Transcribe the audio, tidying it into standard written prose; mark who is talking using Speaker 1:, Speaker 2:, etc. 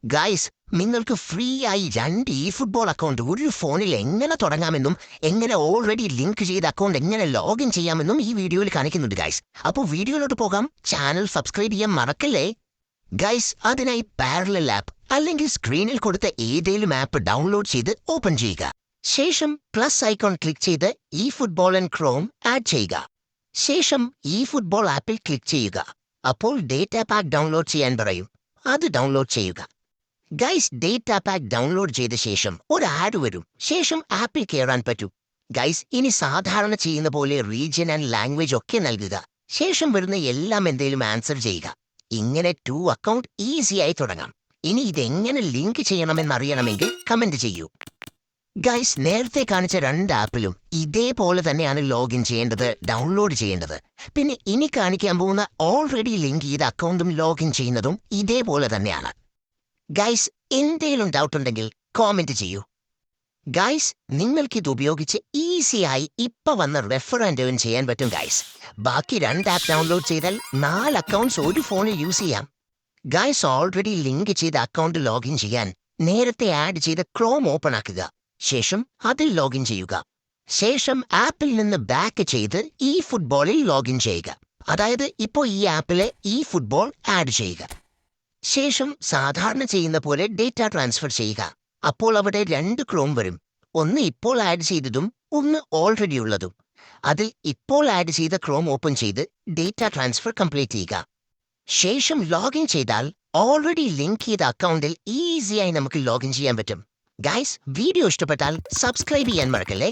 Speaker 1: Guys, നിങ്ങൾക്ക് free ആയി 2 football account ഒരു ഫോണിൽ എങ്ങനെ തുടങ്ങാമെന്നും എങ്ങനെ ഓൾറെഡി ലിങ്ക് ചെയ്ത അക്കൗണ്ട് എങ്ങനെ ലോഗിൻ ചെയ്യാമെന്നും ഈ വീഡിയോയിൽ കാണിക്കുന്നുണ്ട് ഗൈസ്. അപ്പോൾ വീഡിയോയിലോട്ട് പോകാം. ചാനൽ സബ്സ്ക്രൈബ് ചെയ്യാൻ മറക്കല്ലേ ഗൈസ്. അതിനായി പാരലൽ ആപ്പ് അല്ലെങ്കിൽ സ്ക്രീനിൽ കൊടുത്ത ഏതെങ്കിലും ആപ്പ് ഡൗൺലോഡ് ചെയ്ത് ഓപ്പൺ ചെയ്യുക. ശേഷം പ്ലസ് ഐക്കോൺ ക്ലിക്ക് ചെയ്ത് ഈ ഫുട്ബോൾ ആൻഡ് ക്രോം ആഡ് ചെയ്യുക. ശേഷം ഈ ഫുട്ബോൾ ആപ്പിൽ ക്ലിക്ക് ചെയ്യുക. അപ്പോൾ ഡേറ്റ പാക്ക് ഡൗൺലോഡ് ചെയ്യാൻ പറയും. അത് ഡൗൺലോഡ് ചെയ്യുക. ഗൈസ്, ഡേറ്റ പാക്ക് ഡൗൺലോഡ് ചെയ്ത ശേഷം ഒരു ആഡ് വരും. ശേഷം ആപ്പിൽ കയറാൻ പറ്റൂ. ഗൈസ്, ഇനി സാധാരണ ചെയ്യുന്ന പോലെ റീജിയൻ ആൻഡ് ലാംഗ്വേജ് ഒക്കെ നൽകുക. ശേഷം വരുന്ന എല്ലാം എന്തെങ്കിലും ആൻസർ ചെയ്യുക. ഇങ്ങനെ 2 അക്കൗണ്ട് ഈസിയായി തുടങ്ങാം. ഇനി ഇതെങ്ങനെ ലിങ്ക് ചെയ്യണമെന്നറിയണമെങ്കിൽ കമന്റ് ചെയ്യൂ. ഗൈസ്, നേരത്തെ കാണിച്ച 2 ആപ്പിലും ഇതേപോലെ തന്നെയാണ് ലോഗിൻ ചെയ്യേണ്ടത്, ഡൗൺലോഡ് ചെയ്യേണ്ടത്. പിന്നെ ഇനി കാണിക്കാൻ പോകുന്ന ഓൾറെഡി ലിങ്ക് ചെയ്ത അക്കൗണ്ടും ലോഗിൻ ചെയ്യുന്നതും ഇതേപോലെ തന്നെയാണ്. ഗൈസ്, എന്തെങ്കിലും ഡൗട്ട് ഉണ്ടെങ്കിൽ കോമെന്റ് ചെയ്യൂ. ഗൈസ്, നിങ്ങൾക്കിത് ഉപയോഗിച്ച് ഈസിയായി ഇപ്പൊ വന്ന റെഫർ ആൻഡ് ഏൺ ചെയ്യാൻ പറ്റും ഗൈസ്. ബാക്കി 2 ആപ്പ് ഡൗൺലോഡ് ചെയ്താൽ 4 അക്കൗണ്ട്സ് ഒരു ഫോണിൽ യൂസ് ചെയ്യാം. ഗൈസ്, ഓൾറെഡി ലിങ്ക് ചെയ്ത അക്കൗണ്ട് ലോഗിൻ ചെയ്യാൻ നേരത്തെ ആഡ് ചെയ്ത ക്രോം ഓപ്പൺ ആക്കുക. ശേഷം അതിൽ ലോഗിൻ ചെയ്യുക. ശേഷം ആപ്പിൽ നിന്ന് ബാക്ക് ചെയ്ത് ഈ ഫുട്ബോളിൽ ലോഗിൻ ചെയ്യുക. അതായത് ഇപ്പോൾ ഈ ആപ്പിലെ ഈ ഫുട്ബോൾ ആഡ് ചെയ്യുക. ശേഷം സാധാരണ ചെയ്യുന്ന പോലെ ഡേറ്റ ട്രാൻസ്ഫർ ചെയ്യുക. അപ്പോൾ അവിടെ 2 ക്രോം വരും. ഒന്ന് ഇപ്പോൾ ആഡ് ചെയ്തതും ഒന്ന് ഓൾറെഡി ഉള്ളതും. അതിൽ ഇപ്പോൾ ആഡ് ചെയ്ത ക്രോം ഓപ്പൺ ചെയ്ത് ഡേറ്റ ട്രാൻസ്ഫർ കംപ്ലീറ്റ് ചെയ്യുക. ശേഷം ലോഗിൻ ചെയ്താൽ ഓൾറെഡി ലിങ്ക് ചെയ്ത അക്കൗണ്ടിൽ ഈസിയായി നമുക്ക് ലോഗിൻ ചെയ്യാൻ പറ്റും. ഗൈസ്, വീഡിയോ ഇഷ്ടപ്പെട്ടാൽ സബ്സ്ക്രൈബ് ചെയ്യാൻ മറക്കല്ലേ.